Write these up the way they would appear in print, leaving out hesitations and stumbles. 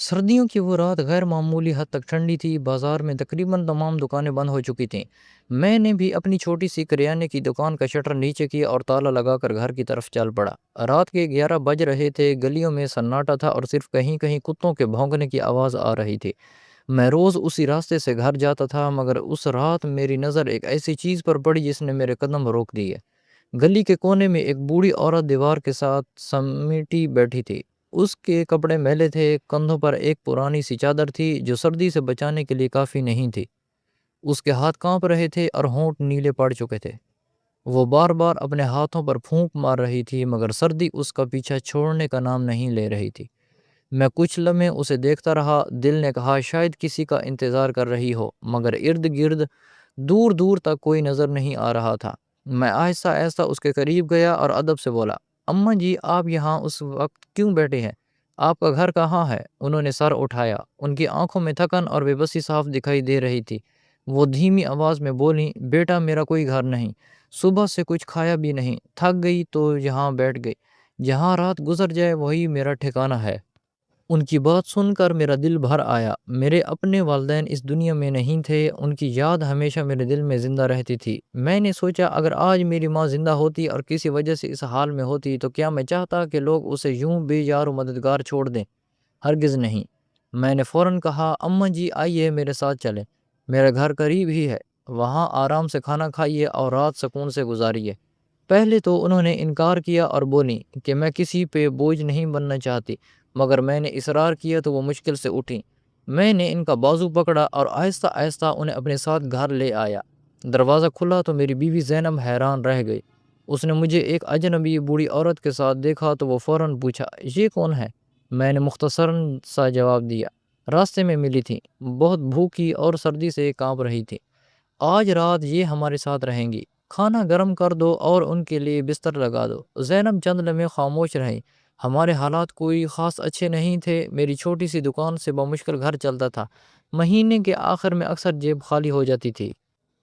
سردیوں کی وہ رات غیر معمولی حد تک ٹھنڈی تھی، بازار میں تقریباً تمام دکانیں بند ہو چکی تھیں۔ میں نے بھی اپنی چھوٹی سی کریانے کی دکان کا شٹر نیچے کیا اور تالا لگا کر گھر کی طرف چل پڑا۔ رات کے 11 بج رہے تھے، گلیوں میں سناٹا تھا اور صرف کہیں کہیں کتوں کے بھونکنے کی آواز آ رہی تھی۔ میں روز اسی راستے سے گھر جاتا تھا، مگر اس رات میری نظر ایک ایسی چیز پر پڑی جس نے میرے قدم روک دیے۔ گلی کے کونے میں ایک بوڑھی عورت دیوار کے ساتھ سمیٹی بیٹھی تھی۔ اس کے کپڑے میلے تھے، کندھوں پر ایک پرانی سی چادر تھی جو سردی سے بچانے کے لیے کافی نہیں تھی۔ اس کے ہاتھ کانپ رہے تھے اور ہونٹ نیلے پڑ چکے تھے۔ وہ بار بار اپنے ہاتھوں پر پھونک مار رہی تھی، مگر سردی اس کا پیچھا چھوڑنے کا نام نہیں لے رہی تھی۔ میں کچھ لمحے اسے دیکھتا رہا، دل نے کہا شاید کسی کا انتظار کر رہی ہو، مگر ارد گرد دور دور تک کوئی نظر نہیں آ رہا تھا۔ میں آہستہ آہستہ اس کے قریب گیا اور ادب سے بولا، اماں جی آپ یہاں اس وقت کیوں بیٹھے ہیں؟ آپ کا گھر کہاں ہے؟ انہوں نے سر اٹھایا، ان کی آنکھوں میں تھکن اور بے بسی صاف دکھائی دے رہی تھی۔ وہ دھیمی آواز میں بولی، بیٹا میرا کوئی گھر نہیں، صبح سے کچھ کھایا بھی نہیں، تھک گئی تو یہاں بیٹھ گئی، جہاں رات گزر جائے وہی میرا ٹھکانہ ہے۔ ان کی بات سن کر میرا دل بھر آیا۔ میرے اپنے والدین اس دنیا میں نہیں تھے، ان کی یاد ہمیشہ میرے دل میں زندہ رہتی تھی۔ میں نے سوچا اگر آج میری ماں زندہ ہوتی اور کسی وجہ سے اس حال میں ہوتی تو کیا میں چاہتا کہ لوگ اسے یوں بے یار و مددگار چھوڑ دیں؟ ہرگز نہیں۔ میں نے فوراً کہا، اماں جی آئیے میرے ساتھ چلیں، میرا گھر قریب ہی ہے، وہاں آرام سے کھانا کھائیے اور رات سکون سے گزاریے۔ پہلے تو انہوں نے انکار کیا اور بولی کہ میں کسی پہ بوجھ نہیں بننا چاہتی، مگر میں نے اصرار کیا تو وہ مشکل سے اٹھیں۔ میں نے ان کا بازو پکڑا اور آہستہ آہستہ انہیں اپنے ساتھ گھر لے آیا۔ دروازہ کھلا تو میری بیوی زینب حیران رہ گئی۔ اس نے مجھے ایک اجنبی بوڑھی عورت کے ساتھ دیکھا تو وہ فوراً پوچھا، یہ کون ہے؟ میں نے مختصراً سا جواب دیا، راستے میں ملی تھی، بہت بھوکی اور سردی سے کانپ رہی تھی، آج رات یہ ہمارے ساتھ رہیں گی، کھانا گرم کر دو اور ان کے لیے بستر لگا دو۔ زینب چند لمحے خاموش رہی۔ ہمارے حالات کوئی خاص اچھے نہیں تھے، میری چھوٹی سی دکان سے بمشکل گھر چلتا تھا، مہینے کے آخر میں اکثر جیب خالی ہو جاتی تھی۔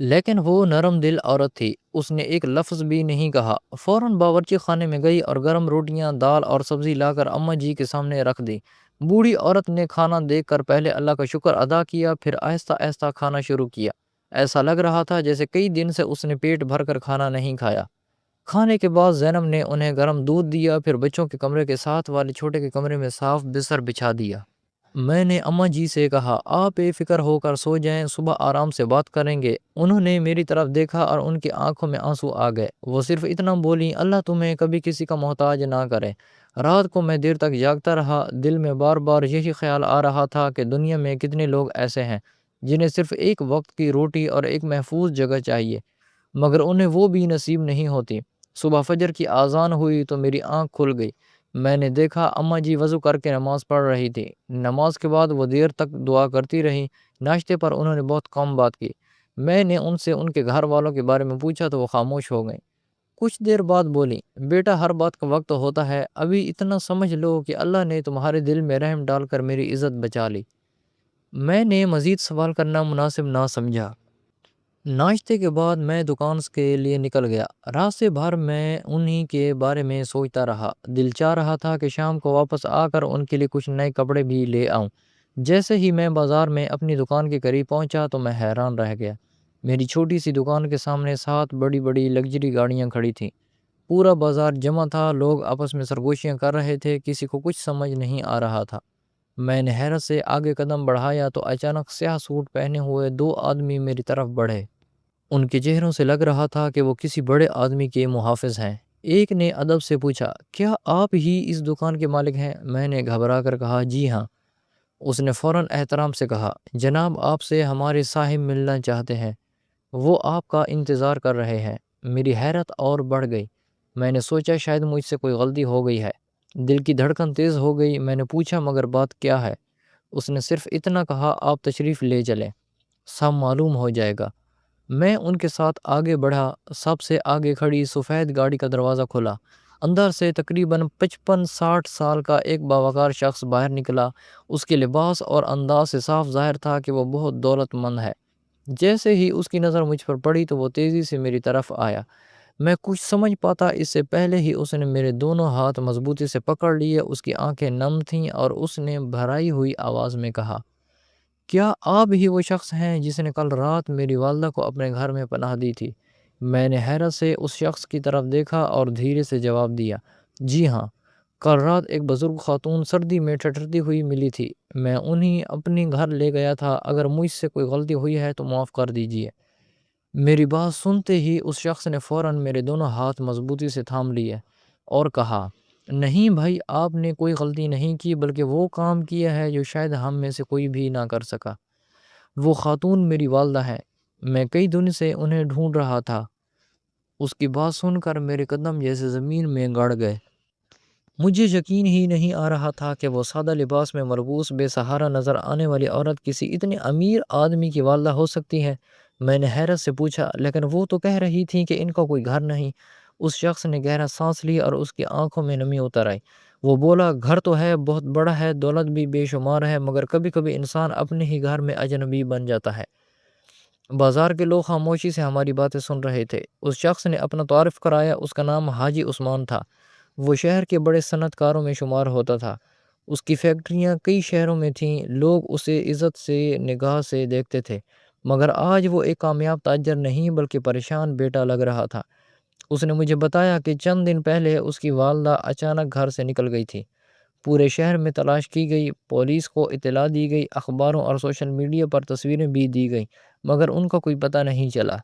لیکن وہ نرم دل عورت تھی، اس نے ایک لفظ بھی نہیں کہا، فوراً باورچی خانے میں گئی اور گرم روٹیاں، دال اور سبزی لا کر اماں جی کے سامنے رکھ دی۔ بوڑھی عورت نے کھانا دیکھ کر پہلے اللہ کا شکر ادا کیا، پھر آہستہ آہستہ کھانا شروع کیا۔ ایسا لگ رہا تھا جیسے کئی دن سے اس نے پیٹ بھر کر کھانا نہیں کھایا۔ کھانے کے بعد زینب نے انہیں گرم دودھ دیا، پھر بچوں کے کمرے کے ساتھ والے چھوٹے کے کمرے میں صاف بستر بچھا دیا۔ میں نے اماں جی سے کہا، آپ بے فکر ہو کر سو جائیں، صبح آرام سے بات کریں گے۔ انہوں نے میری طرف دیکھا اور ان کی آنکھوں میں آنسو آ گئے۔ وہ صرف اتنا بولی، اللہ تمہیں کبھی کسی کا محتاج نہ کرے۔ رات کو میں دیر تک جاگتا رہا، دل میں بار بار یہی خیال آ رہا تھا کہ دنیا میں کتنے لوگ ایسے ہیں جنہیں صرف ایک وقت کی روٹی اور ایک محفوظ جگہ چاہیے، مگر انہیں وہ بھی نصیب نہیں ہوتی۔ صبح فجر کی اذان ہوئی تو میری آنکھ کھل گئی۔ میں نے دیکھا اماں جی وضو کر کے نماز پڑھ رہی تھی۔ نماز کے بعد وہ دیر تک دعا کرتی رہی۔ ناشتے پر انہوں نے بہت کم بات کی۔ میں نے ان سے ان کے گھر والوں کے بارے میں پوچھا تو وہ خاموش ہو گئیں۔ کچھ دیر بعد بولی، بیٹا ہر بات کا وقت ہوتا ہے، ابھی اتنا سمجھ لو کہ اللہ نے تمہارے دل میں رحم ڈال کر میری عزت بچا لی۔ میں نے مزید سوال کرنا مناسب نہ سمجھا۔ ناشتے کے بعد میں دکان کے لیے نکل گیا۔ راستے بھر میں انہی کے بارے میں سوچتا رہا۔ دل چاہ رہا تھا کہ شام کو واپس آ کر ان کے لیے کچھ نئے کپڑے بھی لے آؤں۔ جیسے ہی میں بازار میں اپنی دکان کے قریب پہنچا تو میں حیران رہ گیا۔ میری چھوٹی سی دکان کے سامنے 7 بڑی بڑی لگژری گاڑیاں کھڑی تھیں۔ پورا بازار جمع تھا، لوگ آپس میں سرگوشیاں کر رہے تھے، کسی کو کچھ سمجھ نہیں آ رہا تھا۔ میں نے حیرت سے آگے قدم بڑھایا تو اچانک سیاہ سوٹ پہنے ہوئے 2 آدمی میری طرف بڑھے۔ ان کے چہروں سے لگ رہا تھا کہ وہ کسی بڑے آدمی کے محافظ ہیں۔ ایک نے ادب سے پوچھا، کیا آپ ہی اس دکان کے مالک ہیں؟ میں نے گھبرا کر کہا، جی ہاں۔ اس نے فوراً احترام سے کہا، جناب آپ سے ہمارے صاحب ملنا چاہتے ہیں، وہ آپ کا انتظار کر رہے ہیں۔ میری حیرت اور بڑھ گئی۔ میں نے سوچا شاید مجھ سے کوئی غلطی ہو گئی ہے۔ دل کی دھڑکن تیز ہو گئی۔ میں نے پوچھا، مگر بات کیا ہے؟ اس نے صرف اتنا کہا، آپ تشریف لے چلیں، سب معلوم ہو جائے گا۔ میں ان کے ساتھ آگے بڑھا۔ سب سے آگے کھڑی سفید گاڑی کا دروازہ کھلا۔ اندر سے تقریباً 55-60 سال کا ایک باوقار شخص باہر نکلا۔ اس کے لباس اور انداز سے صاف ظاہر تھا کہ وہ بہت دولت مند ہے۔ جیسے ہی اس کی نظر مجھ پر پڑی تو وہ تیزی سے میری طرف آیا۔ میں کچھ سمجھ پاتا اس سے پہلے ہی اس نے میرے دونوں ہاتھ مضبوطی سے پکڑ لیے۔ اس کی آنکھیں نم تھیں اور اس نے بھرائی ہوئی آواز میں کہا، کیا آپ ہی وہ شخص ہیں جس نے کل رات میری والدہ کو اپنے گھر میں پناہ دی تھی؟ میں نے حیرت سے اس شخص کی طرف دیکھا اور دھیرے سے جواب دیا، جی ہاں، کل رات ایک بزرگ خاتون سردی میں ٹھٹھرتی ہوئی ملی تھی۔ میں انہیں اپنے گھر لے گیا تھا۔ اگر مجھ سے کوئی غلطی ہوئی ہے تو معاف کر دیجیے۔ میری بات سنتے ہی اس شخص نے فوراً میرے دونوں ہاتھ مضبوطی سے تھام لیے اور کہا، نہیں بھائی، آپ نے کوئی غلطی نہیں کی، بلکہ وہ کام کیا ہے جو شاید ہم میں سے کوئی بھی نہ کر سکا۔ وہ خاتون میری والدہ ہے۔ میں کئی دن سے انہیں ڈھونڈ رہا تھا۔ اس کی بات سن کر میرے قدم جیسے زمین میں گڑ گئے۔ مجھے یقین ہی نہیں آ رہا تھا کہ وہ سادہ لباس میں ملبوس بے سہارا نظر آنے والی عورت کسی اتنے امیر آدمی کی والدہ ہو سکتی ہے۔ میں نے حیرت سے پوچھا، لیکن وہ تو کہہ رہی تھی کہ ان کا کوئی گھر نہیں۔ اس شخص نے گہرا سانس لی اور اس کی آنکھوں میں نمی اتر آئی۔ وہ بولا، گھر تو ہے، بہت بڑا ہے، دولت بھی بے شمار ہے، مگر کبھی کبھی انسان اپنے ہی گھر میں اجنبی بن جاتا ہے۔ بازار کے لوگ خاموشی سے ہماری باتیں سن رہے تھے۔ اس شخص نے اپنا تعارف کرایا۔ اس کا نام حاجی عثمان تھا۔ وہ شہر کے بڑے صنعت کاروں میں شمار ہوتا تھا۔ اس کی فیکٹریاں کئی شہروں میں تھیں۔ لوگ اسے عزت سے نگاہ سے دیکھتے تھے، مگر آج وہ ایک کامیاب تاجر نہیں بلکہ پریشان بیٹا لگ رہا تھا۔ اس نے مجھے بتایا کہ چند دن پہلے اس کی والدہ اچانک گھر سے نکل گئی تھی۔ پورے شہر میں تلاش کی گئی، پولیس کو اطلاع دی گئی، اخباروں اور سوشل میڈیا پر تصویریں بھی دی گئیں، مگر ان کا کوئی پتہ نہیں چلا۔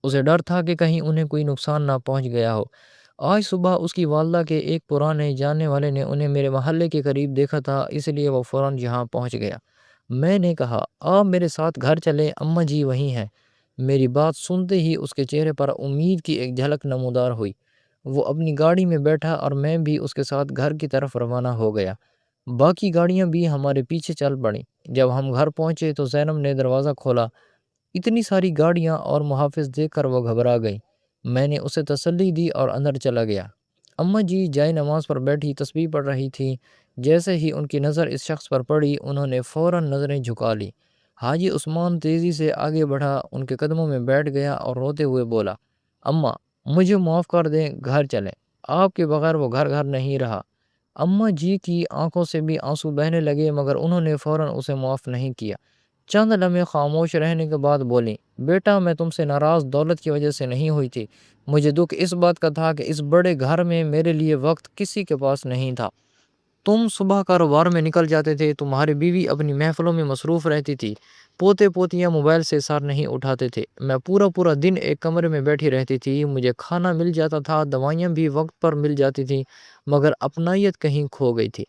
اسے ڈر تھا کہ کہیں انہیں کوئی نقصان نہ پہنچ گیا ہو۔ آج صبح اس کی والدہ کے ایک پرانے جاننے والے نے انہیں میرے محلے کے قریب دیکھا تھا، اس لیے وہ فوراً یہاں پہنچ گیا۔ میں نے کہا، آپ میرے ساتھ گھر چلیں، اماں جی وہیں ہیں۔ میری بات سنتے ہی اس کے چہرے پر امید کی ایک جھلک نمودار ہوئی۔ وہ اپنی گاڑی میں بیٹھا اور میں بھی اس کے ساتھ گھر کی طرف روانہ ہو گیا۔ باقی گاڑیاں بھی ہمارے پیچھے چل پڑیں۔ جب ہم گھر پہنچے تو زینب نے دروازہ کھولا۔ اتنی ساری گاڑیاں اور محافظ دیکھ کر وہ گھبرا گئی۔ میں نے اسے تسلی دی اور اندر چلا گیا۔ اماں جی جائے نماز پر بیٹھی تسبیح پڑھ رہی تھی۔ جیسے ہی ان کی نظر اس شخص پر پڑی، انہوں نے فوراً نظریں جھکا لی۔ حاجی عثمان تیزی سے آگے بڑھا، ان کے قدموں میں بیٹھ گیا اور روتے ہوئے بولا، اماں مجھے معاف کر دیں، گھر چلیں، آپ کے بغیر وہ گھر گھر نہیں رہا۔ اماں جی کی آنکھوں سے بھی آنسو بہنے لگے، مگر انہوں نے فوراً اسے معاف نہیں کیا۔ چند لمحے خاموش رہنے کے بعد بولیں، بیٹا میں تم سے ناراض دولت کی وجہ سے نہیں ہوئی تھی، مجھے دکھ اس بات کا تھا کہ اس بڑے گھر میں میرے لیے وقت کسی کے پاس نہیں تھا۔ تم صبح کاروبار میں نکل جاتے تھے، تمہاری بیوی اپنی محفلوں میں مصروف رہتی تھی، پوتے پوتیاں موبائل سے سر نہیں اٹھاتے تھے، میں پورا دن ایک کمرے میں بیٹھی رہتی تھی، مجھے کھانا مل جاتا تھا، دوائیاں بھی وقت پر مل جاتی تھیں، مگر اپنائیت کہیں کھو گئی تھی۔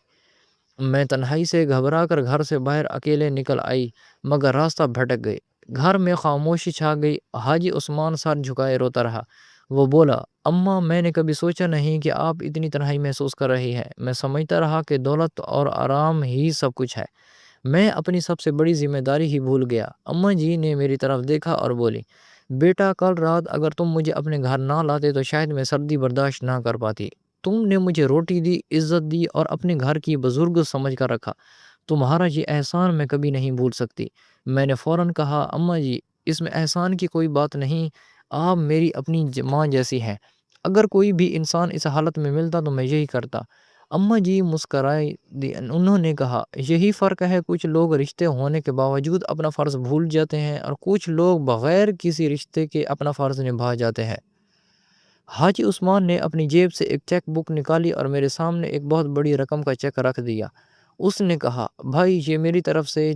میں تنہائی سے گھبرا کر گھر سے باہر اکیلے نکل آئی، مگر راستہ بھٹک گئی۔ گھر میں خاموشی چھا گئی۔ حاجی عثمان سر جھکائے روتا رہا۔ وہ بولا، اماں میں نے کبھی سوچا نہیں کہ آپ اتنی تنہائی محسوس کر رہی ہیں۔ میں سمجھتا رہا کہ دولت اور آرام ہی سب کچھ ہے۔ میں اپنی سب سے بڑی ذمہ داری ہی بھول گیا۔ اماں جی نے میری طرف دیکھا اور بولی، بیٹا کل رات اگر تم مجھے اپنے گھر نہ لاتے تو شاید میں سردی برداشت نہ کر پاتی۔ تم نے مجھے روٹی دی، عزت دی اور اپنے گھر کی بزرگ سمجھ کر رکھا۔ تمہارا یہ احسان میں کبھی نہیں بھول سکتی۔ میں نے فوراً کہا، اماں جی اس میں احسان کی کوئی بات نہیں، آپ میری اپنی ماں جیسی ہیں۔ اگر کوئی بھی انسان اس حالت میں ملتا تو میں یہی کرتا۔ اماں جی مسکرائی دی، انہوں نے کہا، یہی فرق ہے، کچھ لوگ رشتے ہونے کے باوجود اپنا فرض بھول جاتے ہیں اور کچھ لوگ بغیر کسی رشتے کے اپنا فرض نبھا جاتے ہیں۔ حاجی عثمان نے اپنی جیب سے ایک چیک بک نکالی اور میرے سامنے ایک بہت بڑی رقم کا چیک رکھ دیا۔ اس نے کہا، بھائی یہ میری طرف سے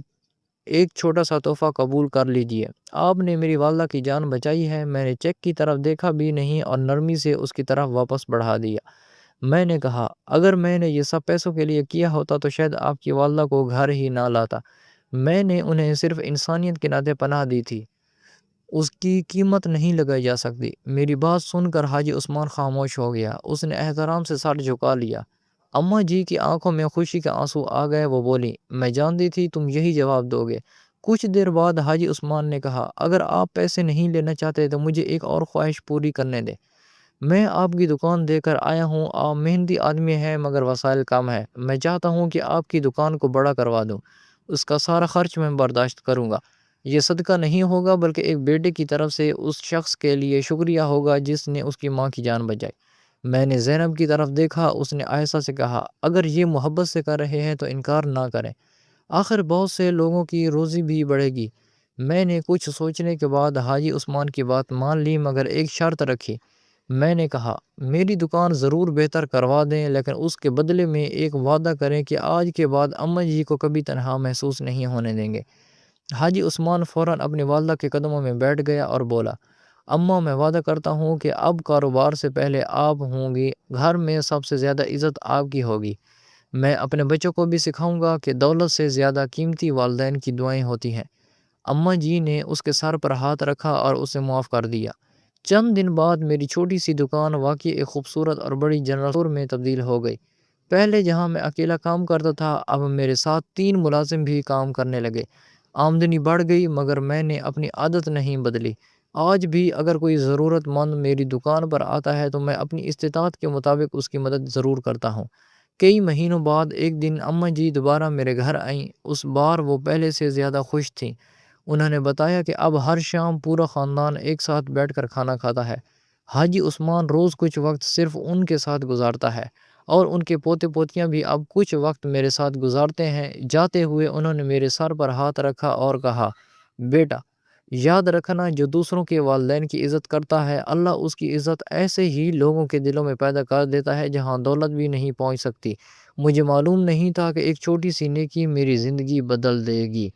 ایک چھوٹا سا تحفہ قبول کر لیجئے، آپ نے میری والدہ کی جان بچائی ہے۔ میں نے چیک کی طرف دیکھا بھی نہیں اور نرمی سے اس کی طرف واپس بڑھا دیا۔ میں نے کہا، اگر میں نے یہ سب پیسوں کے لیے کیا ہوتا تو شاید آپ کی والدہ کو گھر ہی نہ لاتا۔ میں نے انہیں صرف انسانیت کے ناطے پناہ دی تھی، اس کی قیمت نہیں لگائی جا سکتی۔ میری بات سن کر حاجی عثمان خاموش ہو گیا۔ اس نے احترام سے سر جھکا لیا۔ اماں جی کی آنکھوں میں خوشی کے آنسو آ گئے۔ وہ بولی، میں جانتی تھی تم یہی جواب دو گے۔ کچھ دیر بعد حاجی عثمان نے کہا، اگر آپ پیسے نہیں لینا چاہتے تو مجھے ایک اور خواہش پوری کرنے دیں۔ میں آپ کی دکان دے کر آیا ہوں، آپ محنتی آدمی ہیں مگر وسائل کم ہے۔ میں چاہتا ہوں کہ آپ کی دکان کو بڑا کروا دوں، اس کا سارا خرچ میں برداشت کروں گا۔ یہ صدقہ نہیں ہوگا بلکہ ایک بیٹے کی طرف سے اس شخص کے لیے شکریہ ہوگا جس نے اس کی ماں کی جان بچائی۔ میں نے زینب کی طرف دیکھا، اس نے عائشہ سے کہا اگر یہ محبت سے کر رہے ہیں تو انکار نہ کریں، آخر بہت سے لوگوں کی روزی بھی بڑھے گی۔ میں نے کچھ سوچنے کے بعد حاجی عثمان کی بات مان لی، مگر ایک شرط رکھی۔ میں نے کہا میری دکان ضرور بہتر کروا دیں، لیکن اس کے بدلے میں ایک وعدہ کریں کہ آج کے بعد اماں جی کو کبھی تنہا محسوس نہیں ہونے دیں گے۔ حاجی عثمان فوراً اپنی والدہ کے قدموں میں بیٹھ گیا اور بولا، اماں میں وعدہ کرتا ہوں کہ اب کاروبار سے پہلے آپ ہوں گی، گھر میں سب سے زیادہ عزت آپ کی ہوگی۔ میں اپنے بچوں کو بھی سکھاؤں گا کہ دولت سے زیادہ قیمتی والدین کی دعائیں ہوتی ہیں۔ اماں جی نے اس کے سر پر ہاتھ رکھا اور اسے معاف کر دیا۔ چند دن بعد میری چھوٹی سی دکان واقعی ایک خوبصورت اور بڑی جنرل اسٹور میں تبدیل ہو گئی۔ پہلے جہاں میں اکیلا کام کرتا تھا، اب میرے ساتھ 3 ملازم بھی کام کرنے لگے۔ آمدنی بڑھ گئی، مگر میں نے اپنی عادت نہیں بدلی۔ آج بھی اگر کوئی ضرورت مند میری دکان پر آتا ہے تو میں اپنی استطاعت کے مطابق اس کی مدد ضرور کرتا ہوں۔ کئی مہینوں بعد ایک دن اماں جی دوبارہ میرے گھر آئیں۔ اس بار وہ پہلے سے زیادہ خوش تھیں۔ انہوں نے بتایا کہ اب ہر شام پورا خاندان ایک ساتھ بیٹھ کر کھانا کھاتا ہے۔ حاجی عثمان روز کچھ وقت صرف ان کے ساتھ گزارتا ہے، اور ان کے پوتے پوتیاں بھی اب کچھ وقت میرے ساتھ گزارتے ہیں۔ جاتے ہوئے انہوں نے میرے سر پر ہاتھ رکھا اور کہا، بیٹا یاد رکھنا، جو دوسروں کے والدین کی عزت کرتا ہے، اللہ اس کی عزت ایسے ہی لوگوں کے دلوں میں پیدا کر دیتا ہے جہاں دولت بھی نہیں پہنچ سکتی۔ مجھے معلوم نہیں تھا کہ ایک چھوٹی سی نیکی میری زندگی بدل دے گی۔